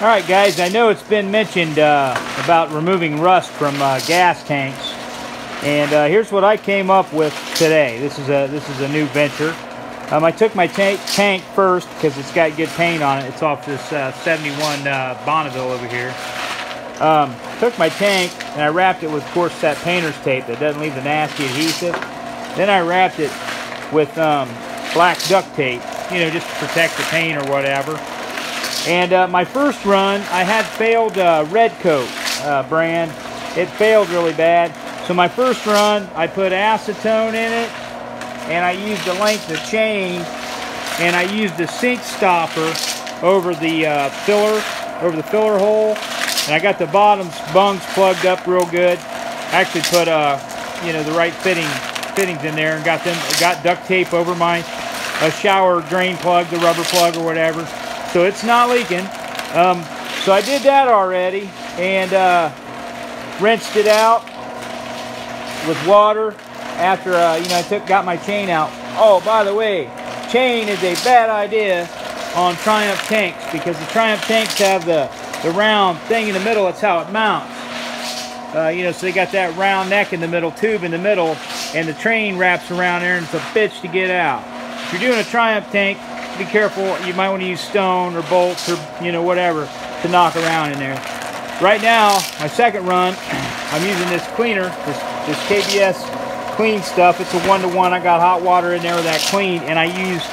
Alright guys, I know it's been mentioned about removing rust from gas tanks, and here's what I came up with today. This is a new venture. I took my tank first because it's got good paint on it. It's off this 71 Bonneville over here. Took my tank and I wrapped it with, of course, that painter's tape that doesn't leave the nasty adhesive. Then I wrapped it with black duct tape, you know, just to protect the paint or whatever. And my first run, I had failed Red Coat brand. It failed really bad. So my first run, I put acetone in it, and I used a length of chain, and I used a sink stopper over the filler hole, and I got the bottom bungs plugged up real good. I actually put you know, the right fittings in there, and got duct tape over my shower drain plug, the rubber plug or whatever. So it's not leaking. So I did that already, and rinsed it out with water after you know, got my chain out. Oh, by the way, chain is a bad idea on Triumph tanks, because the Triumph tanks have the round thing in the middle. That's how it mounts. You know, so they got that round neck in the middle, tube in the middle, and the train wraps around there, and it's a bitch to get out. If you're doing a Triumph tank, be careful. You might want to use stone or bolts or, you know, whatever to knock around in there. Right now, my second run, I'm using this cleaner, this KBS clean stuff. It's a 1-to-1. I got hot water in there with that clean, and I used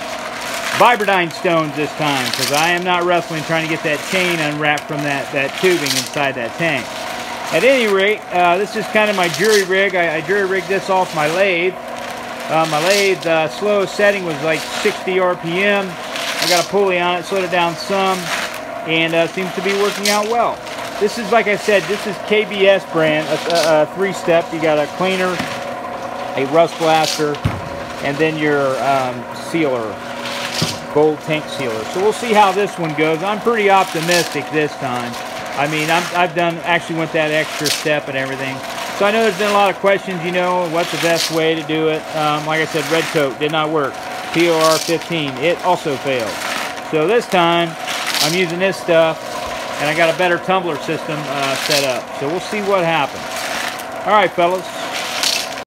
Vibradine stones this time, because I am not wrestling trying to get that chain unwrapped from that tubing inside that tank. At any rate, this is kind of my jury rig. I jury rigged this off my lathe. My lathe slowest setting was like 60 RPM. I got a pulley on it, slowed it down some, and seems to be working out well. This is, like I said, this is KBS brand, a 3-step. You got a cleaner, a rust blaster, and then your sealer, gold tank sealer. So we'll see how this one goes. I'm pretty optimistic this time. I mean, I've actually went that extra step and everything. So I know there's been a lot of questions, you know, what's the best way to do it. Like I said, Red Coat did not work. POR 15, it also failed. So this time, I'm using this stuff, and I got a better tumbler system set up. So we'll see what happens. All right, fellas.